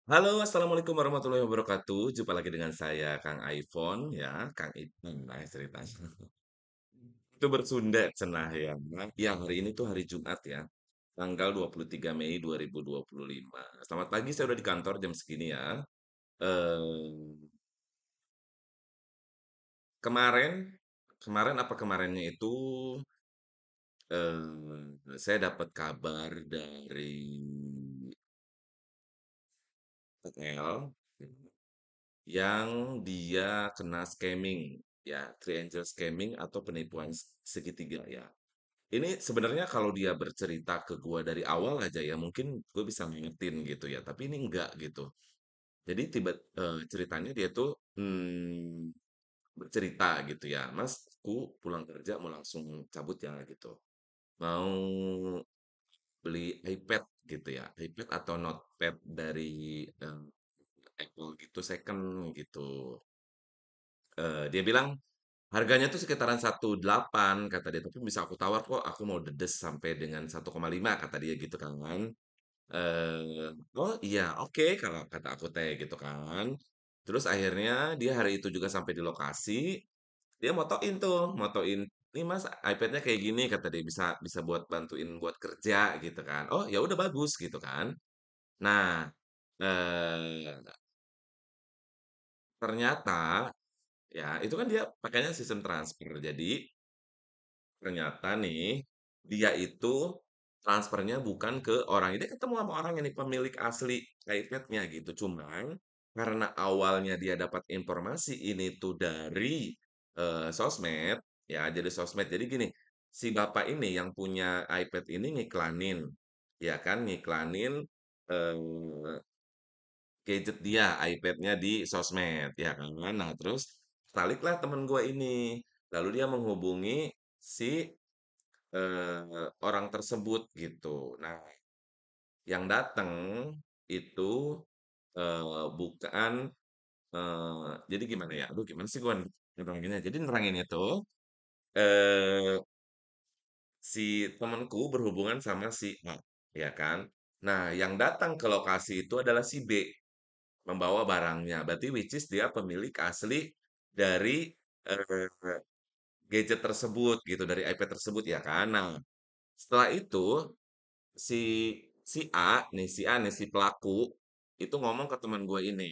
Halo, assalamualaikum warahmatullahi wabarakatuh. Jumpa lagi dengan saya, Kang iPhone, ya, Kang Ipman, nah ceritanya. Itu bersunda cenah ya. Ya, hari ini tuh hari Jumat ya, tanggal 23 Mei 2025. Selamat pagi, saya udah di kantor jam segini ya. Eh, kemarin, kemarin apa kemarinnya itu, saya dapat kabar dari TL yang dia kena scamming, ya, triangle scamming atau penipuan segitiga ya. Ini sebenarnya kalau dia bercerita ke gua dari awal aja ya, mungkin gue bisa ngingetin gitu ya. Tapi ini enggak gitu. Jadi ceritanya dia tuh bercerita gitu ya, Mas, aku pulang kerja mau langsung cabut ya gitu. Mau beli iPad gitu ya, iPad atau notepad dari Apple gitu second gitu. Dia bilang harganya tuh sekitaran 1,8 kata dia, tapi bisa aku tawar kok, aku mau dedes sampai dengan 1,5 kata dia gitu kan. Oh iya, oke kalau kata aku teh gitu kan. Terus akhirnya dia hari itu juga sampai di lokasi, dia motoin, "Nih Mas, iPad-nya kayak gini," kata dia, "bisa bisa buat bantuin buat kerja," gitu kan. Oh, ya udah bagus gitu kan. Nah, eee, ternyata ya itu kan dia pakainya sistem transfer. Jadi ternyata nih, dia itu transfernya bukan ke orang ini, ketemu sama orang ini pemilik asli iPad-nya gitu. Cuman karena awalnya dia dapat informasi ini tuh dari sosmed, ya jadi sosmed. Jadi gini, si bapak ini yang punya iPad ini ngiklanin, ya kan, ngiklanin eh, gadget dia, iPad-nya di sosmed, ya kan. Nah, terus saliklah temen gue ini. Lalu dia menghubungi si orang tersebut gitu. Nah, yang datang itu bukan jadi gimana ya? Aduh, gimana sih gue neranginnya? Jadi neranginnya tuh eh si temanku berhubungan sama si A, ya kan? Nah, yang datang ke lokasi itu adalah si B membawa barangnya. Berarti which is dia pemilik asli dari eh, gadget tersebut gitu, dari iPad tersebut ya kan. Nah, setelah itu si si pelaku itu ngomong ke teman gue ini,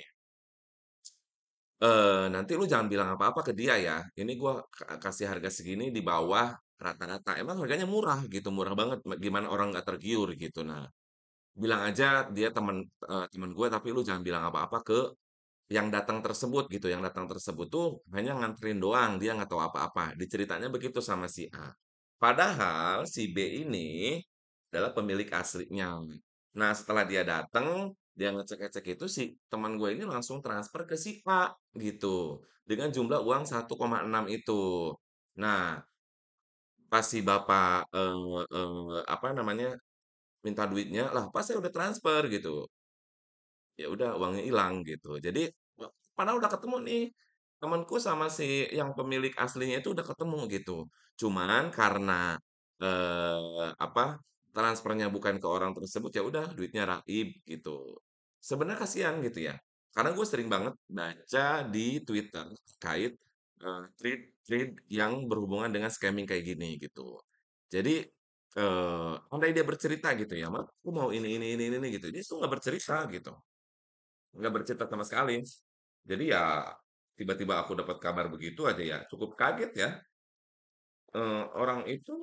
"Nanti lu jangan bilang apa-apa ke dia ya, ini gua kasih harga segini di bawah rata-rata." Emang harganya murah gitu, murah banget, gimana orang nggak tergiur gitu. Nah, bilang aja dia temen gue, tapi lu jangan bilang apa-apa ke yang datang tersebut gitu, yang datang tersebut tuh hanya nganterin doang, dia nggak tahu apa-apa. Diceritanya begitu sama si A. Padahal si B ini adalah pemilik aslinya. Nah, setelah dia datang, dia ngecek-ngecek itu si teman gue ini langsung transfer ke si A gitu dengan jumlah uang 1,6 itu. Nah, pas si bapak apa namanya minta duitnya, lah pas saya udah transfer gitu. Ya udah uangnya hilang gitu. Jadi, padahal udah ketemu nih, temenku sama si yang pemilik aslinya itu udah ketemu gitu. Cuman karena, apa, transfernya bukan ke orang tersebut, ya udah duitnya raib gitu. Sebenarnya kasihan gitu ya, karena gue sering banget baca di Twitter terkait, tweet-tweet yang berhubungan dengan scamming kayak gini gitu. Jadi, andai dia bercerita gitu ya, "Mas, aku mau ini," gitu, dia tuh nggak bercerita gitu. Nggak bercerita sama sekali. Jadi ya, tiba-tiba aku dapat kabar begitu aja ya, cukup kaget ya. Orang itu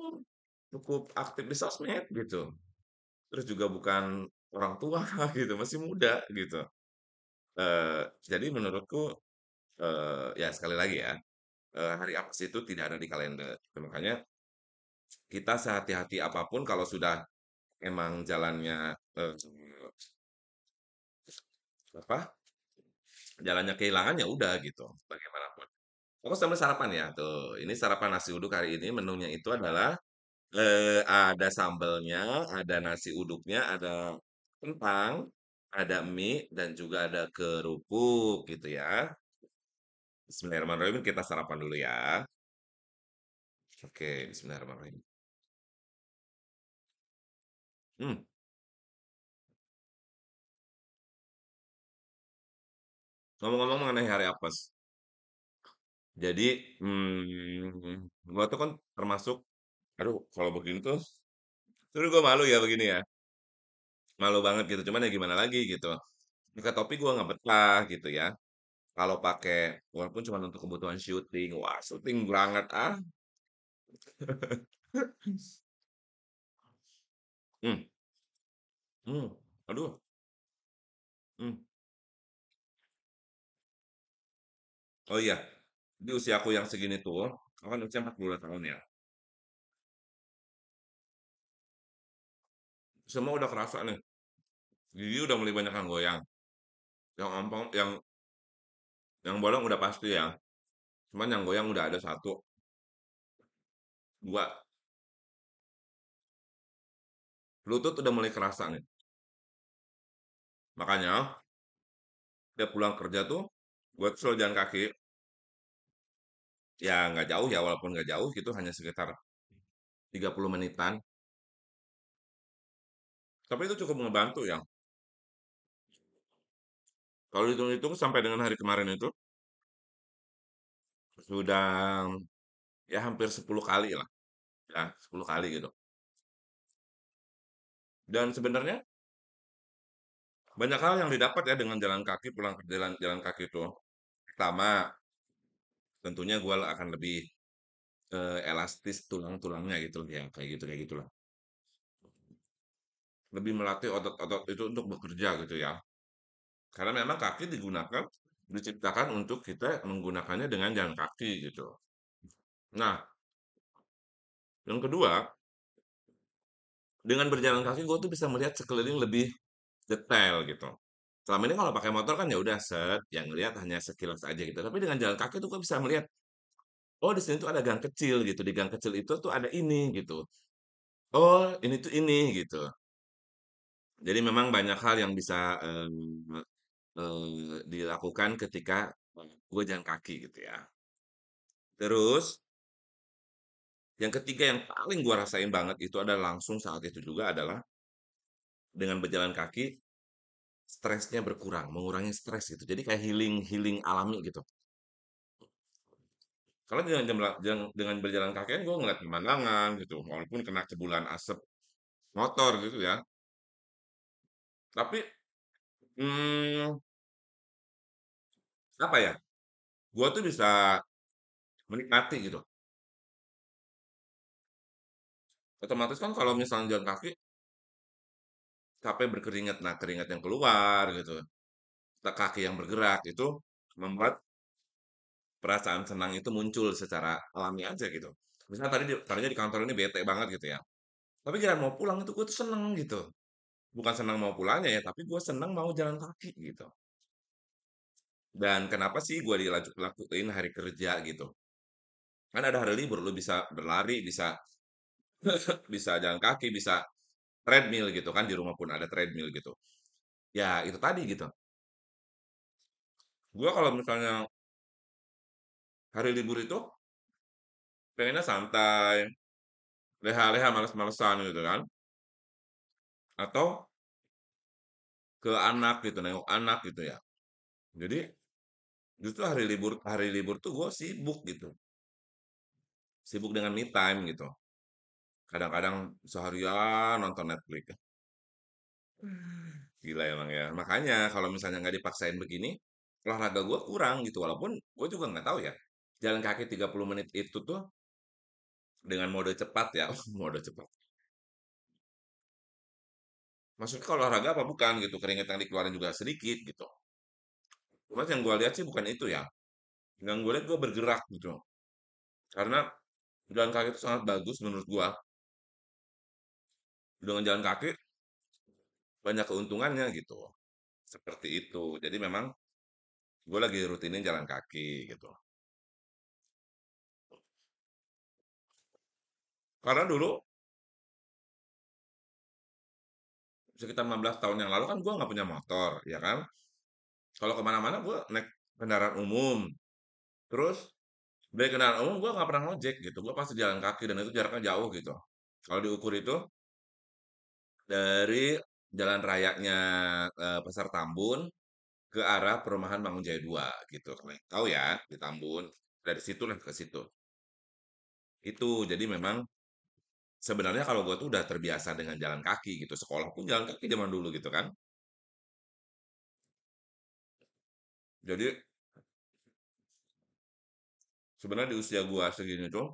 cukup aktif di sosmed gitu. Terus juga bukan orang tua gitu, masih muda gitu. Jadi menurutku, ya sekali lagi ya, hari apes itu tidak ada di kalender. Makanya kita sehati-hati apapun kalau sudah emang jalannya, apa, jalannya kehilangan ya udah gitu, bagaimanapun. Aku sambil sarapan ya, tuh. Ini sarapan nasi uduk hari ini menunya itu adalah ada sambelnya, ada nasi uduknya, ada kentang, ada mie, dan juga ada kerupuk gitu ya. Bismillahirrahmanirrahim, kita sarapan dulu ya. Oke, bismillahirrahmanirrahim. Hmm, Ngomong-ngomong mengenai hari apes, jadi, gua tuh kan termasuk aduh kalau begini tuh sebenernya gua malu ya begini ya, malu banget gitu, cuman ya gimana lagi gitu. Pakai topi gua nggak betah gitu ya, kalau pakai walaupun cuma untuk kebutuhan syuting, wah syuting banget, ah. Mmm, mmm, aduh, mmm. Oh iya, di usiaku yang segini tuh, aku kan usia 42 tahun ya, semua udah kerasa nih, gigi udah mulai banyak yang goyang, yang ompong yang bolong udah pasti ya, cuman yang goyang udah ada satu, 2, lutut udah mulai kerasa nih. Makanya tiap pulang kerja tuh, gue tuh selalu jalan kaki, ya nggak jauh ya, walaupun nggak jauh gitu, hanya sekitar 30 menitan, tapi itu cukup ngebantu ya. Kalau dihitung-hitung sampai dengan hari kemarin itu, sudah ya hampir 10 kali lah, ya 10 kali gitu. Dan sebenarnya banyak hal yang didapat ya dengan jalan kaki, pulang ke jalan jalan kaki itu. Pertama, tentunya gue akan lebih elastis tulang-tulangnya gitu ya, kayak gitulah. Lebih melatih otot-otot itu untuk bekerja gitu ya. Karena memang kaki digunakan, diciptakan untuk kita menggunakannya dengan jalan kaki gitu. Nah, yang kedua, dengan berjalan kaki gue tuh bisa melihat sekeliling lebih detail gitu. Selama ini kalau pakai motor kan ya udah set, yang ngelihat hanya sekilas aja gitu. Tapi dengan jalan kaki tuh gue bisa melihat, oh di sini tuh ada gang kecil gitu. Di gang kecil itu tuh ada ini gitu. Oh ini tuh ini gitu. Jadi memang banyak hal yang bisa dilakukan ketika gue jalan kaki gitu ya. Terus yang ketiga yang paling gua rasain banget itu adalah langsung saat itu juga adalah dengan berjalan kaki stresnya berkurang, mengurangi stres gitu. Jadi kayak healing healing alami gitu. Karena dengan berjalan kaki kan gue ngeliat pemandangan gitu, walaupun kena cebulan asap motor gitu ya. Tapi hmm, apa ya? Gua tuh bisa menikmati gitu. Otomatis kan kalau misalnya jalan kaki capek berkeringat, nah keringat yang keluar gitu, kaki yang bergerak itu membuat perasaan senang itu muncul secara alami aja gitu. Misalnya tadinya di kantor ini bete banget gitu ya. Tapi giliran mau pulang itu gue tuh seneng gitu. Bukan senang mau pulangnya ya, tapi gue senang mau jalan kaki gitu. Dan kenapa sih gue lakuin hari kerja gitu? Kan ada hari libur, lu bisa berlari, bisa bisa jalan kaki, bisa treadmill gitu kan di rumah pun ada treadmill gitu. Ya itu tadi gitu. Gue kalau misalnya hari libur itu pengennya santai, leha-leha, males-malesan gitu kan. Atau ke anak gitu, nengok anak gitu ya. Jadi justru hari libur tuh gue sibuk gitu. Sibuk dengan me time gitu. Kadang-kadang seharian nonton Netflix. Gila emang ya. Makanya kalau misalnya nggak dipaksain begini, olahraga gue kurang gitu. Walaupun gue juga nggak tahu ya. Jalan kaki 30 menit itu tuh dengan mode cepat ya. Mode cepat. Maksudnya kalau olahraga apa bukan gitu. Keringat yang dikeluarin juga sedikit gitu. Cuma yang gue lihat sih bukan itu ya. Yang gue lihat gue bergerak gitu. Karena jalan kaki itu sangat bagus menurut gue. Dengan jalan kaki banyak keuntungannya gitu. Seperti itu. Jadi memang gue lagi rutinin jalan kaki gitu. Karena dulu sekitar 15 tahun yang lalu kan gue nggak punya motor, ya kan? Kalau kemana-mana gue naik kendaraan umum. Terus dari kendaraan umum gue nggak pernah ngojek gitu. Gue pasti jalan kaki dan itu jaraknya jauh gitu. Kalau diukur itu dari jalan rayanya Pasar Tambun ke arah perumahan Mangunjaya 2 gitu. Kalian tahu ya, di Tambun. Dari situ lah ke situ. Itu jadi memang sebenarnya kalau gue tuh udah terbiasa dengan jalan kaki gitu. Sekolah pun jalan kaki zaman dulu gitu kan. Jadi sebenarnya di usia gua segini tuh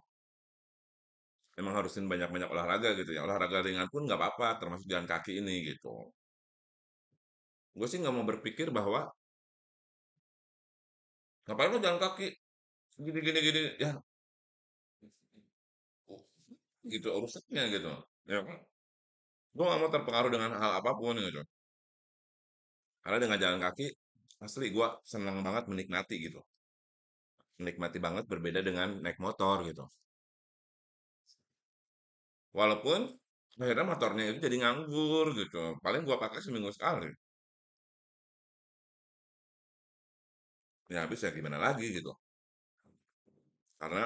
emang harusin banyak-banyak olahraga gitu ya. Olahraga ringan pun nggak apa-apa, termasuk jalan kaki ini gitu. Gue sih nggak mau berpikir bahwa ngapain lo jalan kaki gini gini gini ya gitu urusnya gitu. Ya kan? Gue nggak mau terpengaruh dengan hal apapun gitu. Karena dengan jalan kaki asli gue senang banget menikmati gitu. Menikmati banget berbeda dengan naik motor gitu. Walaupun akhirnya motornya itu jadi nganggur gitu. Paling gua pakai seminggu sekali. Ya habis ya gimana lagi gitu. Karena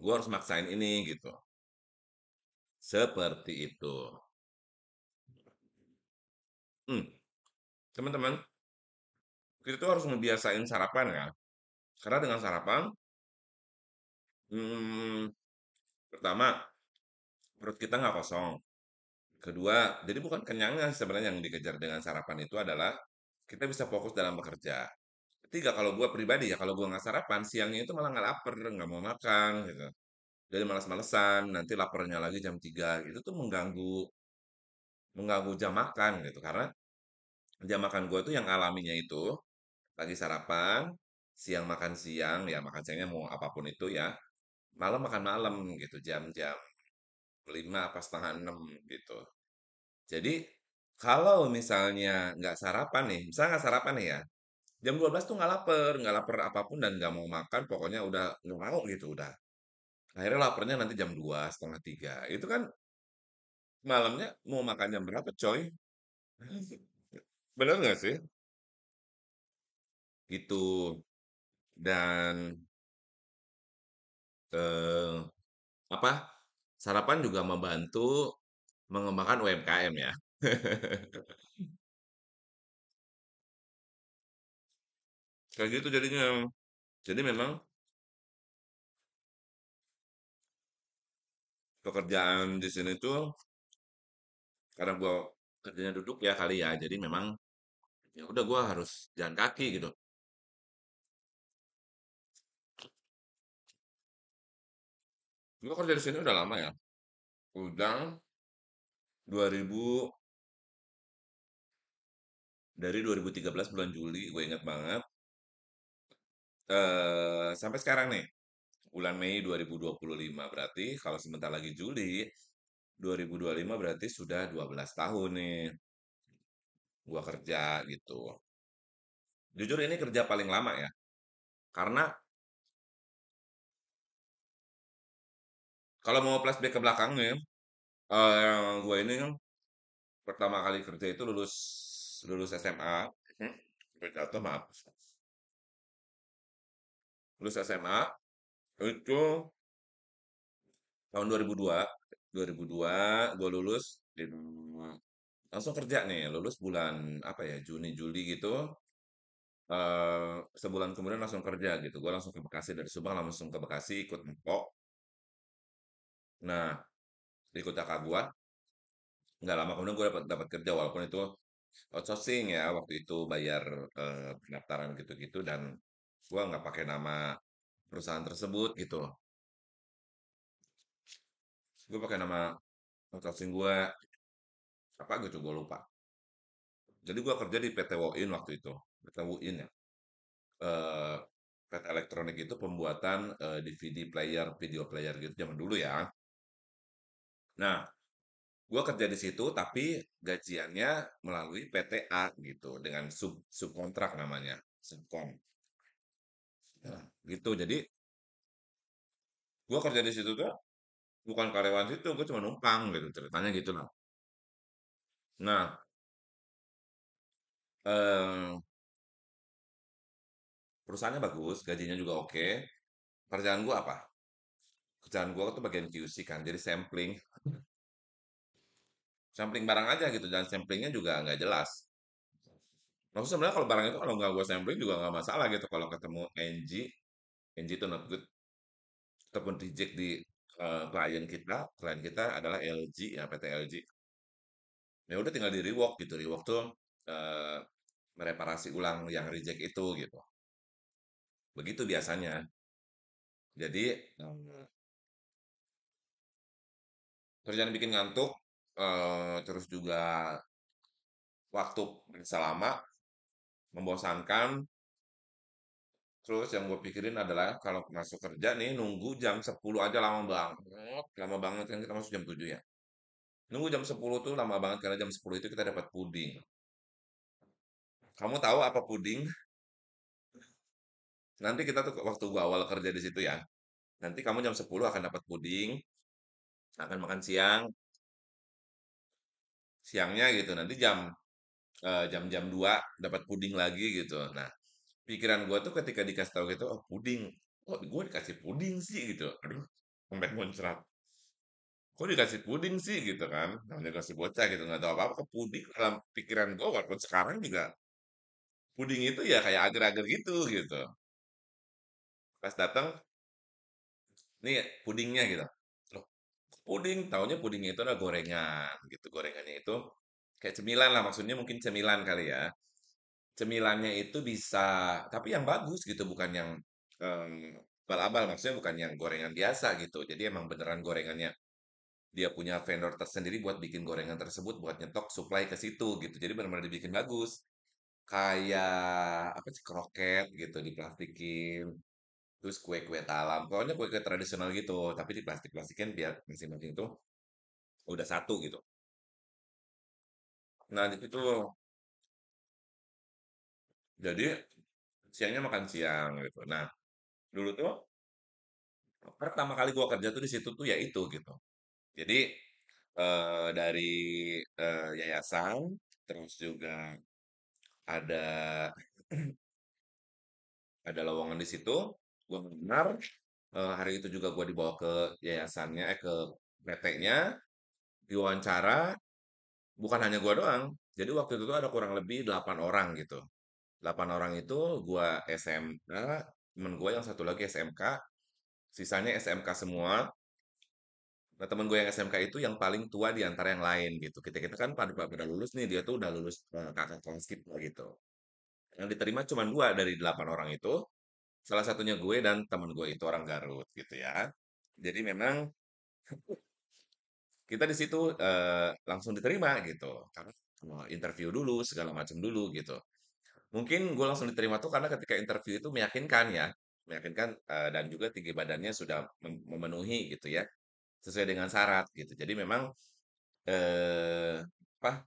gua harus maksain ini gitu. Seperti itu. Hmm, teman-teman, kita tuh harus ngebiasain sarapan ya. Karena dengan sarapan, hmm, pertama perut kita nggak kosong. Kedua, jadi bukan kenyangnya sebenarnya yang dikejar dengan sarapan itu adalah kita bisa fokus dalam bekerja. Ketiga, kalau gua pribadi ya, kalau gua nggak sarapan, siangnya itu malah nggak lapar, nggak mau makan gitu. Jadi malas-malesan, nanti laparnya lagi jam 3 itu tuh mengganggu mengganggu jam makan gitu. Karena jam makan gue tuh yang alaminya itu pagi sarapan, siang makan siang, ya makan siangnya mau apapun itu ya, malam makan malam gitu, jam-jam 5 apa setengah 6 gitu. Jadi kalau misalnya nggak sarapan nih, misalnya nggak sarapan nih ya, jam 12 tuh nggak lapar apapun dan nggak mau makan, pokoknya udah nggak mau gitu udah. Akhirnya laparnya nanti jam 2 setengah 3. Itu kan malamnya mau makan jam berapa, coy? Bener nggak sih? Gitu. Dan eh, apa? Sarapan juga membantu mengembangkan UMKM ya. Kayak gitu jadinya. Jadi memang pekerjaan di sini tuh karena gua kerjanya duduk ya kali ya. Jadi memang ya udah gua harus jalan kaki gitu. Gua kerja di sini udah lama ya. Udah 2000 dari 2013 bulan Juli, gue ingat banget. Sampai sekarang nih, bulan Mei 2025 berarti kalau sebentar lagi Juli 2025 berarti sudah 12 tahun nih gua kerja gitu. Jujur ini kerja paling lama ya. Karena kalau mau flashback ke belakangnya, gua ini kan pertama kali kerja itu lulus lulus SMA. Hmm, atau maaf, lulus SMA itu tahun 2002. 2002 gua lulus langsung kerja nih, lulus bulan apa ya, Juni Juli gitu. Sebulan kemudian langsung kerja gitu. Gue langsung ke Bekasi dari Subang langsung ke Bekasi ikut Mpok. Nah, ikut kakak gue. Nggak lama kemudian gue dapat dapat kerja walaupun itu outsourcing ya waktu itu bayar pendaftaran gitu-gitu dan gue nggak pakai nama perusahaan tersebut gitu. Gue pakai nama outsourcing gue apa gitu gue lupa. Jadi gue kerja di PT Woin waktu itu. PT Woin ya. Eh, PT Elektronik itu pembuatan DVD player, video player gitu zaman dulu ya. Nah, gua kerja di situ tapi gajiannya melalui PTA gitu dengan subkontrak namanya, subkon. Nah, gitu. Jadi gua kerja di situ tuh bukan karyawan situ, gua cuma numpang gitu ceritanya gitu lah. Nah, eh, perusahaannya bagus, gajinya juga oke. Kerjaan gua apa? Kerjaan gua tuh bagian QC kan, jadi sampling, sampling barang aja gitu dan samplingnya juga nggak jelas. Maksudnya sebenarnya kalau barang itu kalau nggak gue sampling juga nggak masalah gitu. Kalau ketemu NG, NG itu not good, ataupun reject di klien kita adalah LG ya, PT LG. Ya udah tinggal di rework gitu. Rework tuh eh, mereparasi ulang yang reject itu gitu. Begitu biasanya. Jadi kerjaan bikin ngantuk, terus juga waktu bisa lama, membosankan. Terus yang gue pikirin adalah kalau masuk kerja nih nunggu jam 10 aja lama banget. Lama banget kan kita masuk jam 7 ya. Nunggu jam 10 tuh lama banget karena jam 10 itu kita dapat puding. Kamu tahu apa puding? Nanti kita tuh waktu gua awal kerja di situ ya. Nanti kamu jam 10 akan dapat puding, akan makan siang, siangnya gitu. Nanti jam-jam 2 dapat puding lagi gitu. Nah, pikiran gua tuh ketika dikasih tahu gitu, oh puding. Kok gue dikasih puding sih gitu. Aduh, sampai muncrat. Kok dikasih puding sih gitu kan? Namanya kasih bocah gitu nggak tahu apa-apa ke puding dalam pikiran gua walaupun sekarang juga puding itu ya kayak agar-agar gitu gitu. Pas datang, nih pudingnya gitu. Loh, kok puding, taunya pudingnya itu adalah gorengan gitu. Gorengannya itu kayak cemilan lah, maksudnya mungkin cemilan kali ya. Cemilannya itu bisa, tapi yang bagus gitu, bukan yang abal-abal, maksudnya bukan yang gorengan biasa gitu. Jadi emang beneran gorengannya dia punya vendor tersendiri buat bikin gorengan tersebut, buat nyetok supply ke situ gitu. Jadi benar-benar dibikin bagus. Kayak apa sih kroket gitu diplastikin, terus kue-kue talam. Pokoknya kue-kue tradisional gitu, tapi diplastik-plastikin biar masing-masing itu udah satu gitu. Nah, di situ jadi siangnya makan siang gitu. Nah, dulu tuh pertama kali gua kerja tuh di situ tuh ya itu gitu. Jadi dari yayasan, terus juga ada ada lowongan di situ. Gua benar hari itu juga gua dibawa ke yayasannya, ke PT-nya, diwawancara. Bukan hanya gua doang. Jadi waktu itu tuh ada kurang lebih 8 orang gitu. 8 orang itu gua SMA, temen gua yang satu lagi SMK, sisanya SMK semua. Nah, temen gue yang SMK itu yang paling tua di antara yang lain gitu. Kita-kita kan pada lulus nih, dia tuh udah lulus kakak kelas kita gitu. Yang diterima cuma dua dari 8 orang itu. Salah satunya gue dan temen gue itu orang Garut gitu ya. Jadi memang kita di situ langsung diterima gitu. Karena interview dulu, segala macam dulu gitu. Mungkin gue langsung diterima tuh karena ketika interview itu meyakinkan ya, meyakinkan dan juga tinggi badannya sudah memenuhi gitu ya, sesuai dengan syarat gitu. Jadi memang eh apa?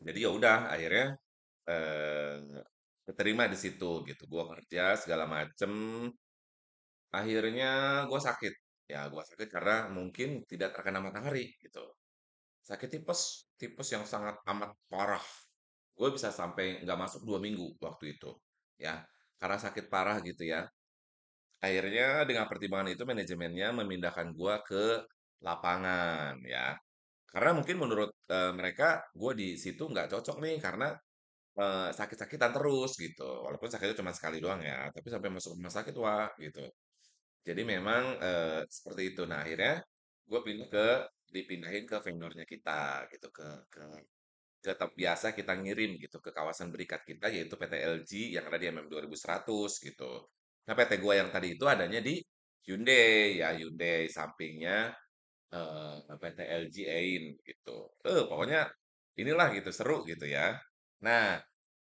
Jadi ya udah akhirnya keterima di situ gitu. Gua kerja segala macem. Akhirnya gue sakit. Ya gue sakit karena mungkin tidak terkena matahari gitu. Sakit tipes, tipes yang sangat amat parah. Gue bisa sampai nggak masuk 2 minggu waktu itu, ya, karena sakit parah gitu ya. Akhirnya dengan pertimbangan itu manajemennya memindahkan gue ke lapangan, ya. Karena mungkin menurut mereka gue di situ nggak cocok nih karena sakit-sakitan terus gitu. Walaupun sakitnya cuma sekali doang ya, tapi sampai masuk rumah sakit wah gitu. Jadi memang seperti itu. Nah akhirnya gue dipindahin ke vendornya kita gitu ke tetap biasa kita ngirim gitu ke kawasan berikat kita yaitu PT LG yang ada di MM2100 gitu. Nah PT gua yang tadi itu adanya di Hyundai ya Hyundai sampingnya PT LG Ain gitu. Pokoknya inilah gitu seru gitu ya. Nah,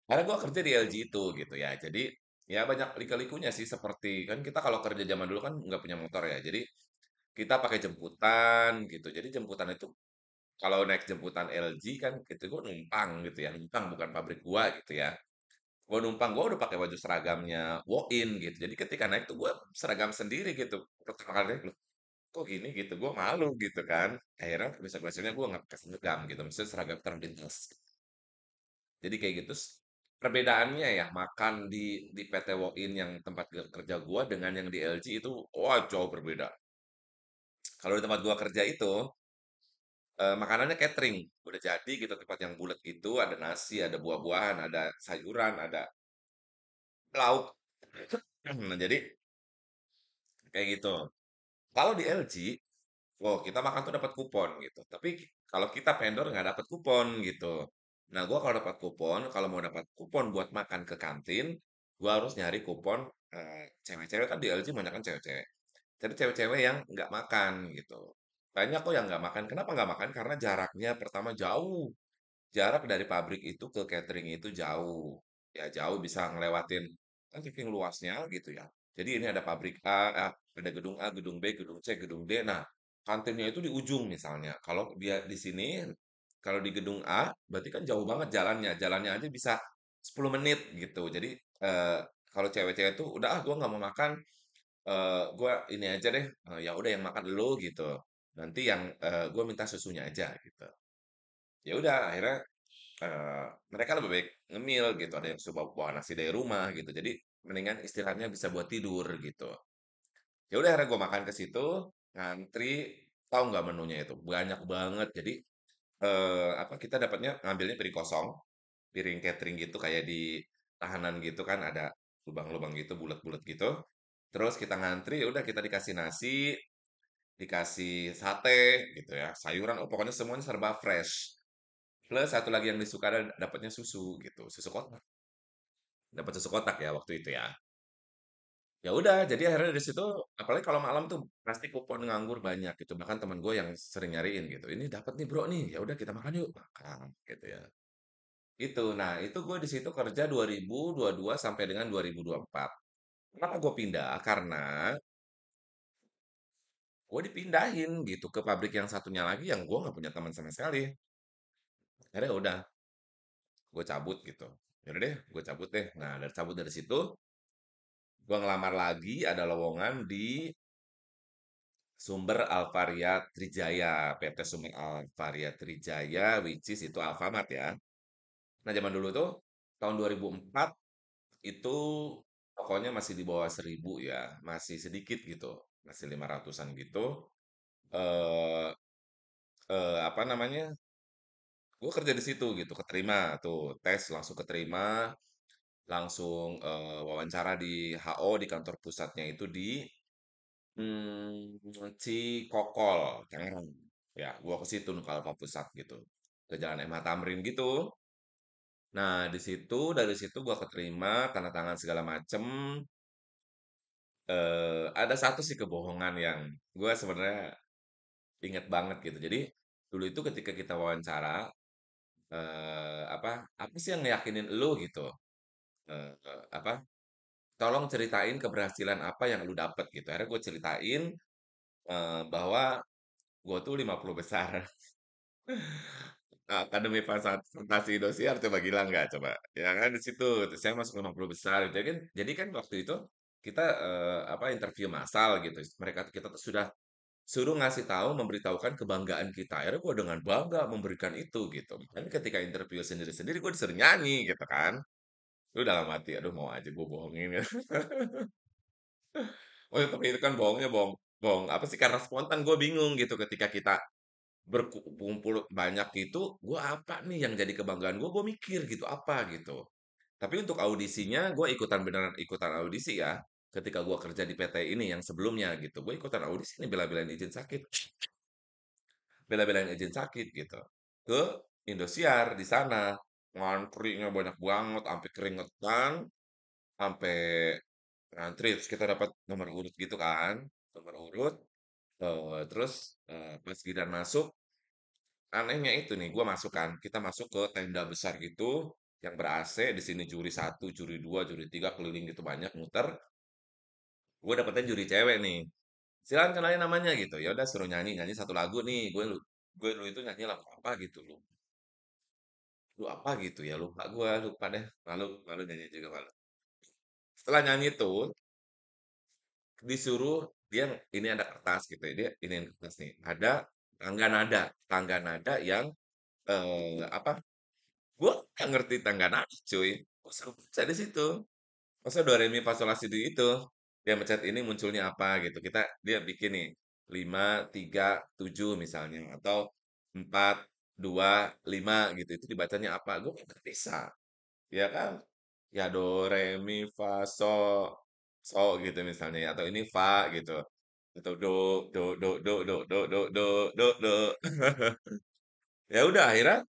karena gua kerja di LG itu gitu ya. Jadi ya banyak lika-likunya sih seperti kan kita kalau kerja zaman dulu kan nggak punya motor ya. Jadi kita pakai jemputan gitu. Jadi jemputan itu kalau naik jemputan LG kan gitu gue numpang gitu ya, numpang bukan pabrik gua gitu ya. Gue numpang, gue udah pakai baju seragamnya walk-in gitu. Jadi ketika naik tuh gue seragam sendiri gitu. Pertama kali naik, loh, kok gini gitu, gue malu gitu kan. Akhirnya besok-besoknya gue nggak pakai seragam gitu, maksudnya seragam terlintas. Jadi kayak gitu. Perbedaannya ya makan di PT Walk-in yang tempat kerja gua dengan yang di LG itu wah jauh berbeda. Kalau di tempat gua kerja itu makanannya catering, udah jadi gitu tempat yang bulat gitu, ada nasi, ada buah-buahan, ada sayuran, ada lauk. Nah, jadi kayak gitu. Kalau di LG, oh kita makan tuh dapat kupon gitu. Tapi kalau kita vendor nggak dapat kupon gitu. Nah, gua kalau dapat kupon, kalau mau dapat kupon buat makan ke kantin, gua harus nyari kupon cewek-cewek kan di LG banyak kan cewek-cewek. Jadi cewek-cewek yang nggak makan gitu. Banyak kok yang nggak makan. Kenapa nggak makan? Karena jaraknya pertama jauh. Jarak dari pabrik itu ke catering itu jauh. Ya jauh bisa ngelewatin kan saking luasnya gitu ya. Jadi ini ada pabrik ada gedung A, gedung B, gedung C, gedung D. Nah, kantinnya itu di ujung misalnya. Kalau dia di sini, kalau di gedung A, berarti kan jauh banget jalannya. Jalannya aja bisa 10 menit gitu. Jadi eh, kalau cewek-cewek tuh udah gua nggak mau makan, gua ini aja deh. Ya udah yang makan lu gitu. Nanti yang gua minta susunya aja gitu. Ya udah akhirnya mereka lebih baik ngemil gitu, ada yang suka bawa nasi dari rumah gitu. Jadi mendingan istirahatnya bisa buat tidur gitu. Ya udah akhirnya gue makan ke situ, ngantri, tahu nggak menunya itu? Banyak banget. Jadi apa kita dapatnya ngambilnya piring kosong, piring catering gitu kayak di tahanan gitu kan ada lubang-lubang gitu, bulat-bulat gitu. Terus kita ngantri, ya udah kita dikasih nasi, dikasih sate gitu ya, sayuran, oh pokoknya semuanya serba fresh. Plus satu lagi yang disuka dapatnya susu gitu, susu kotak. Dapat susu kotak ya waktu itu ya. Ya udah, jadi akhirnya dari situ apalagi kalau malam tuh pasti kupon nganggur banyak gitu. Bahkan teman gue yang sering nyariin gitu. Ini dapat nih bro nih, ya udah kita makan yuk. Makan gitu ya. Itu. Nah, itu gue di situ kerja 2022 sampai dengan 2024. Kenapa gue pindah? Karena gue dipindahin gitu ke pabrik yang satunya lagi yang gue nggak punya teman sama sekali. Akhirnya udah, gue cabut gitu. Yaudah deh, gue cabut deh. Nah, dari cabut dari situ, gue ngelamar lagi ada lowongan di Sumber Alvaria Trijaya, PT Sumber Alvaria Trijaya, which is itu Alfamart ya. Nah, zaman dulu tuh, tahun 2004, itu tokonya masih di bawah 1.000 ya, masih sedikit gitu, masih 500-an gitu. Eh, apa namanya, gue kerja di situ gitu, keterima tuh, tes langsung keterima, langsung wawancara di HO, di kantor pusatnya itu di Cikokol, Tangerang. Ya, gua ke situ Nukalpa Pusat gitu. Ke Jalan MH Tamrin gitu. Nah, dari situ gua keterima, tanda tangan segala macem. Ada satu sih kebohongan yang gua sebenarnya inget banget gitu. Jadi, dulu itu ketika kita wawancara, apa sih yang ngeyakinin lu gitu? Apa? Tolong ceritain keberhasilan apa yang lu dapet gitu. Akhirnya gue ceritain bahwa gue tuh 50 besar. Akademi Fantasi Indosiar coba gila nggak coba? Ya kan di situ saya masuk 50 besar. Jadi kan waktu itu kita apa interview massal gitu. Kita tuh sudah suruh ngasih tahu, memberitahukan kebanggaan kita. Akhirnya gue dengan bangga memberikan itu gitu. Dan ketika interview sendiri-sendiri gue disuruh nyanyi gitu kan. Lu dalam hati, aduh mau aja gue bohongin ya. Oh, tapi itu kan bohongnya bohong, bohong apa sih karena spontan gue bingung gitu ketika kita berkumpul banyak itu, gue apa nih yang jadi kebanggaan gue mikir gitu, apa gitu. Tapi untuk audisinya, gue ikutan beneran ikutan audisi ya. Ketika gue kerja di PT ini yang sebelumnya gitu, gue ikutan audisi nih bela-belain izin sakit, bela-belain izin sakit gitu. Ke Indosiar di sana, ngantrinya banyak banget, sampai keringetan, sampai ngantri, terus kita dapat nomor urut gitu kan, nomor urut, terus pas giliran masuk, anehnya itu nih, gua masuk kan, kita masuk ke tenda besar gitu, yang ber-AC, di sini juri satu, juri dua, juri tiga, keliling gitu banyak, muter. Gue dapetnya juri cewek nih. Silakan kenalin namanya gitu. Ya udah suruh nyanyi, nyanyi satu lagu nih. Gue lu itu nyanyi lagu apa gitu lu. Lu apa gitu ya, lupa gue, lupa deh. Malu, malu nyanyi juga malu. Setelah nyanyi tuh, disuruh dia ini ada kertas gitu ya. Dia ini kertas nih. Ada tangga nada yang apa? Gue nggak ngerti tangga nada, cuy. Gue suruh baca di situ. Masa do re mi fa sol la si do itu. Dia mencet ini munculnya apa gitu. Dia bikin nih 5 3 7 misalnya atau 4, 2, 5 gitu. Itu dibacanya apa? Gue nggak bisa. Ya kan? Ya do, re, mi, fa, so gitu misalnya ya. Atau ini fa gitu. Atau do. Ya udah akhirnya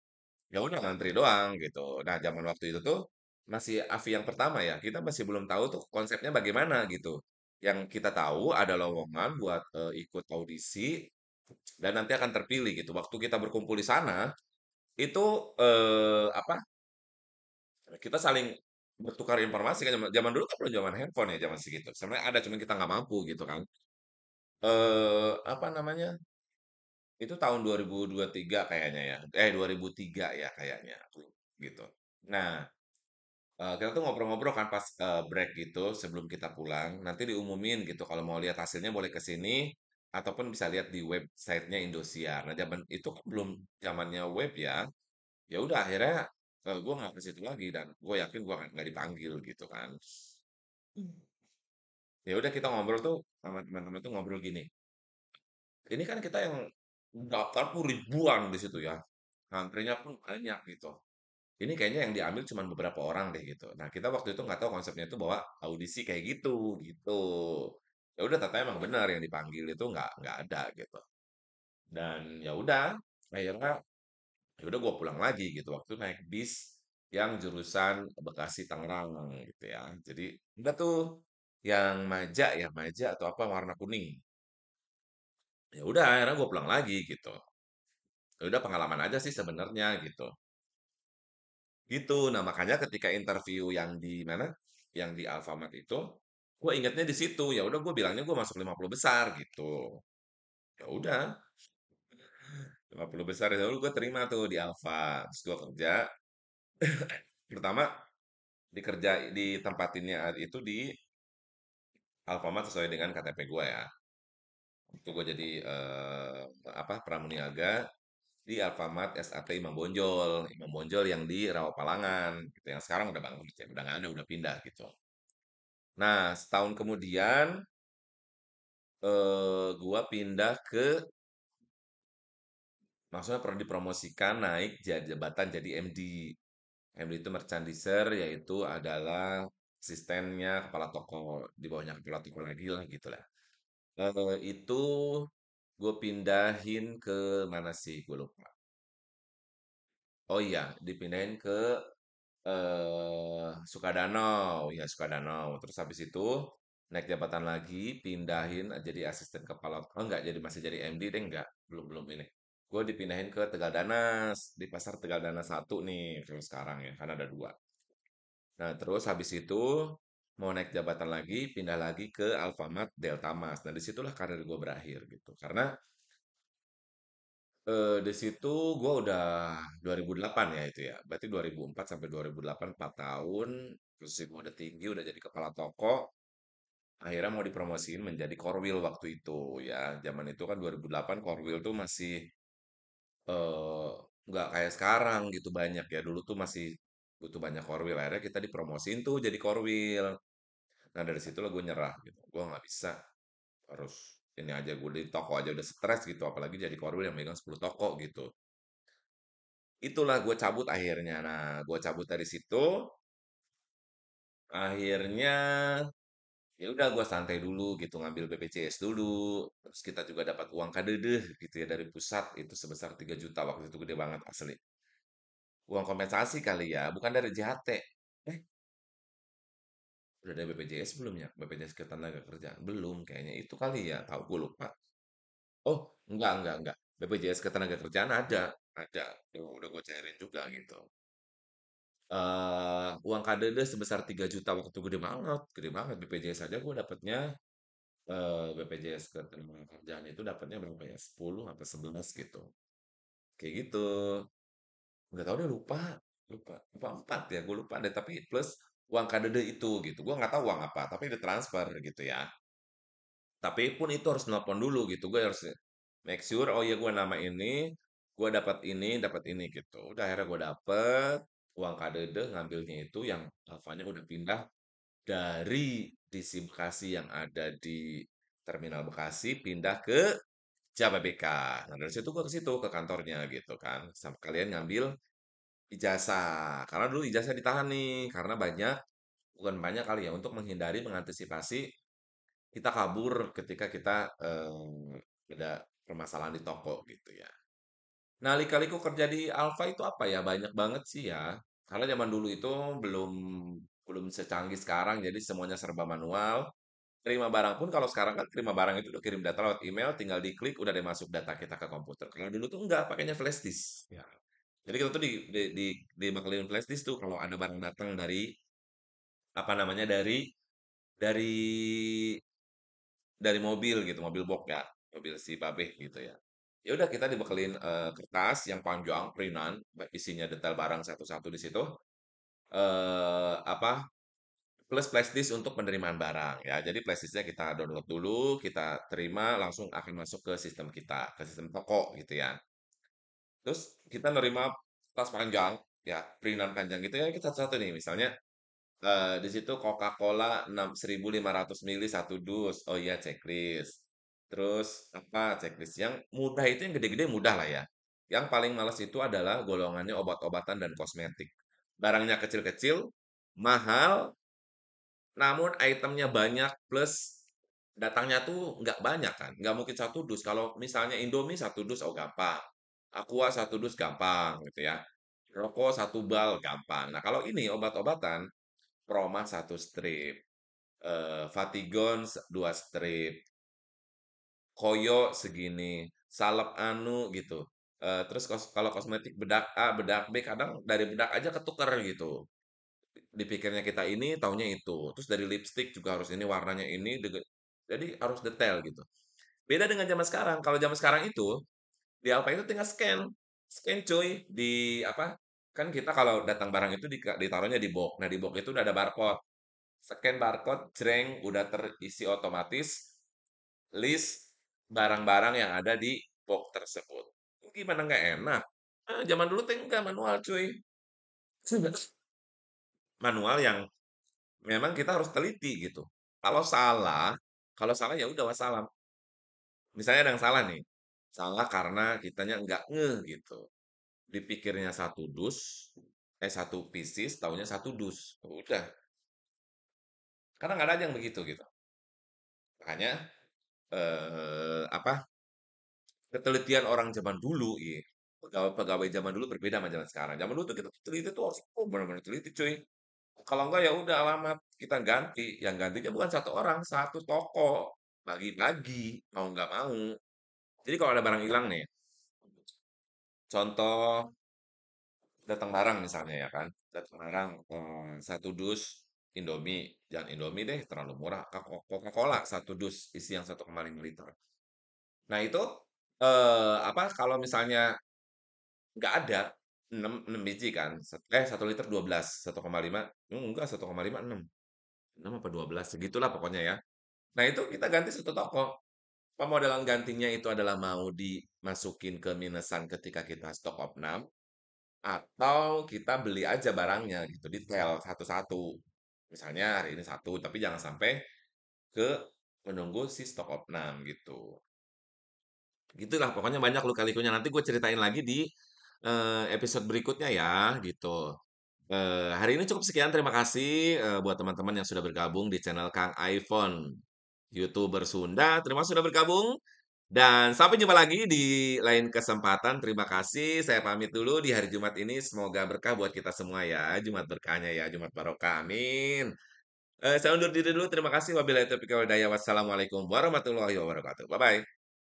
ya udah ngantri doang gitu. Nah, zaman waktu itu tuh masih AVI yang pertama ya. Kita masih belum tahu tuh konsepnya bagaimana gitu. Yang kita tahu ada lowongan buat ikut audisi dan nanti akan terpilih gitu. Waktu kita berkumpul di sana itu apa? Kita saling bertukar informasi kan zaman dulu kan belum zaman handphone ya zaman segitu. Sebenarnya ada cuman kita nggak mampu gitu kan. Apa namanya? Itu tahun 2023 kayaknya ya. 2003 ya kayaknya gitu. Nah, kita tuh ngobrol-ngobrol kan pas, break gitu sebelum kita pulang, nanti diumumin gitu kalau mau lihat hasilnya boleh ke sini ataupun bisa lihat di websitenya Indosiar. Nah, zaman itu kan belum zamannya web ya. Ya udah akhirnya, gue nggak ke situ lagi dan gue yakin gue nggak dipanggil gitu kan. Ya udah kita ngobrol tuh sama teman-teman tuh ngobrol gini, ini kan kita yang daftar pun ribuan di situ ya, antrinya pun banyak gitu. Ini kayaknya yang diambil cuma beberapa orang deh gitu. Nah, kita waktu itu nggak tahu konsepnya itu bahwa audisi kayak gitu, gitu. Ya udah, ternyata emang benar yang dipanggil itu nggak ada gitu. Dan ya udah, akhirnya ya udah gue pulang lagi gitu. Waktu naik bis yang jurusan Bekasi Tangerang gitu ya. Jadi udah tuh yang maja atau apa warna kuning. Ya udah, akhirnya gue pulang lagi gitu. Ya udah pengalaman aja sih sebenarnya gitu. Gitu. Nah, makanya ketika interview yang di mana? Yang di Alfamart itu, gue ingetnya di situ. Ya udah gue bilangnya gue masuk 50 besar gitu. Ya udah, 50 besar ya udah gue terima tuh di Alfa. Terus gue kerja. Pertama dikerja ditempatinnya itu di Alfamart sesuai dengan KTP gue ya. Itu gue jadi apa pramuniaga di Alfamart SAP Imam Bonjol. Imam Bonjol yang di Rawapalangan gitu. Yang sekarang udah bangkrut ya, udah nggak ada, udah pindah gitu. Nah, setahun kemudian gua pindah ke maksudnya pernah dipromosikan naik jabatan jadi MD. MD itu merchandiser, yaitu adalah asistennya kepala toko, di bawahnya kepala toko lagi lah gitu lah. Itu gue pindahin ke mana sih, gue lupa. Oh iya, dipindahin ke Sukadanau, ya Sukadanau. Terus habis itu naik jabatan lagi, pindahin jadi asisten kepala, oh enggak, jadi masih jadi MD deh, enggak, belum belum ini. Gue dipindahin ke Tegal Danas, di pasar Tegal Danas satu nih, kalau sekarang ya, kan ada dua. Nah, terus habis itu mau naik jabatan lagi, pindah lagi ke Alfamart Delta Mas. Nah, disitulah karir gue berakhir gitu. Karena di situ gue udah 2008 ya itu ya. Berarti 2004 sampai 2008 4 tahun. Terus gue udah tinggi, udah jadi kepala toko. Akhirnya mau dipromosiin menjadi korwil waktu itu ya. Zaman itu kan 2008 korwil tuh masih eh, nggak kayak sekarang gitu banyak ya. Dulu tuh masih butuh banyak korwil. Akhirnya kita dipromosiin tuh jadi korwil. Nah dari situlah gue nyerah gitu. Gue nggak bisa, harus ini aja, gue di toko aja udah stres gitu. Apalagi jadi korwil yang megang 10 toko gitu. Itulah gue cabut akhirnya. Nah, gue cabut dari situ, akhirnya ya udah gue santai dulu gitu, ngambil BPJS dulu. Terus kita juga dapat uang kadedeh gitu ya dari pusat itu sebesar 3 juta waktu itu, gede banget asli. Uang kompensasi kali ya, bukan dari JHT. Eh, udah ada BPJS belum ya? BPJS Ketenagakerjaan belum kayaknya, itu kali ya. Tahu gue lupa. Oh, enggak. BPJS Ketenagakerjaan ada. Udah gue cairin juga gitu. Uang kadede sebesar 3 juta waktu itu gede banget. BPJS aja gue dapatnya, BPJS Ketenagakerjaan itu dapatnya berapa ya? 10 atau 11 gitu. Kayak gitu. Nggak tahu deh, lupa. Lupa. Lupa 4 ya, gue lupa deh. Tapi plus uang kadede itu gitu. Gue nggak tahu uang apa, tapi ditransfer gitu ya. Tapi pun itu harus nelpon dulu gitu. Gue harus make sure, oh iya gue nama gue dapat ini gitu. Udah akhirnya gue dapet uang kadede, ngambilnya itu yang Alfanya udah pindah dari DC Bekasi yang ada di Terminal Bekasi pindah ke Jababeka. Nah, dari situ gua ke situ, ke kantornya gitu kan. Kalian ngambil ijazah. Karena dulu ijazah ditahan nih, karena banyak, bukan banyak kali ya, untuk menghindari, mengantisipasi kita kabur ketika kita ada permasalahan di toko gitu ya. Nah, lika-liku kerja di Alfa itu apa ya? Banyak banget sih ya. Karena zaman dulu itu belum belum secanggih sekarang, jadi semuanya serba manual. Terima barang pun kalau sekarang kan terima barang itu udah kirim data lewat email, tinggal diklik udah deh masuk data kita ke komputer. Kalau dulu tuh enggak, pakainya flash disk. Ya. Jadi kita tuh dibekaliin flash disk tuh kalau ada barang datang dari apa namanya dari mobil gitu, mobil box ya, mobil si Babeh gitu ya. Ya udah kita dibekelin kertas yang panjang, printan, isinya detail barang satu-satu di situ. Apa plus flashdisk untuk penerimaan barang ya. Jadi flashdisknya kita download dulu, kita terima langsung akan masuk ke sistem kita, ke sistem toko gitu ya. Terus kita nerima tas panjang ya, printan panjang gitu ya kita satu nih misalnya di situ Coca-Cola 1.500 mili satu dus. Oh iya checklist. Terus apa checklist yang mudah itu yang gede-gede mudah lah ya. Yang paling males itu adalah golongannya obat-obatan dan kosmetik. Barangnya kecil-kecil, mahal, namun itemnya banyak plus datangnya tuh nggak banyak kan. Nggak mungkin satu dus. Kalau misalnya Indomie satu dus, oh gampang. Aqua satu dus gampang gitu ya. Rokok satu bal gampang. Nah kalau ini obat-obatan, Proma satu strip, Vatigon 2 strip, Koyo segini, Salep Anu gitu. Terus kalau kosmetik bedak A, bedak B, kadang dari bedak aja ketuker gitu. Dipikirnya kita ini, taunya itu. Terus dari lipstick juga harus ini warnanya ini, jadi harus detail gitu. Beda dengan zaman sekarang. Kalau zaman sekarang itu di Alfa itu tinggal scan, scan cuy di apa? Kan kita kalau datang barang itu ditaruhnya di box. Nah di box itu udah ada barcode. Scan barcode, jreng, udah terisi otomatis list barang-barang yang ada di box tersebut. Gimana nggak enak? Zaman dulu tuh enggak manual cuy. Manual yang memang kita harus teliti gitu. Kalau salah, kalau salah ya udah wassalam. Misalnya ada yang salah nih. Salah karena kitanya nggak ngeh gitu. Dipikirnya satu dus, satu pieces, taunya satu dus. Udah. Karena nggak ada aja yang begitu gitu. Makanya apa ketelitian orang zaman dulu, iya. Pegawai-pegawai zaman dulu berbeda sama zaman sekarang. Zaman dulu tuh kita teliti tuh harus benar-benar teliti cuy. Kalau enggak ya udah alamat kita ganti. Yang gantinya bukan satu orang, satu toko. Bagi-bagi, mau nggak mau. Jadi kalau ada barang hilang nih, contoh datang barang misalnya ya kan, datang barang satu dus Indomie, jangan Indomie deh terlalu murah. Coca-Cola satu dus isi yang 1,5 liter. Nah itu apa kalau misalnya nggak ada 6 biji kan, 1 liter 12, 1,5, enggak 1,5 6, 6 apa 12 segitulah pokoknya ya. Nah itu kita ganti satu toko. Pemodelan gantinya itu adalah mau dimasukin ke minusan ketika kita stok opnam, atau kita beli aja barangnya gitu, detail satu-satu. Misalnya hari ini satu, tapi jangan sampai ke menunggu si stok opnam gitu. Gitulah, pokoknya banyak lika-likunya. Nanti gue ceritain lagi di episode berikutnya ya, gitu. Hari ini cukup sekian, terima kasih buat teman-teman yang sudah bergabung di channel Kang iPhone, YouTuber Sunda. Terima kasih sudah bergabung. Dan sampai jumpa lagi di lain kesempatan. Terima kasih. Saya pamit dulu di hari Jumat ini. Semoga berkah buat kita semua ya. Jumat berkahnya ya. Jumat barokah. Amin. Saya undur diri dulu. Terima kasih. Wabillahi taufiq wal hidayah. Wassalamualaikum warahmatullahi wabarakatuh. Bye-bye.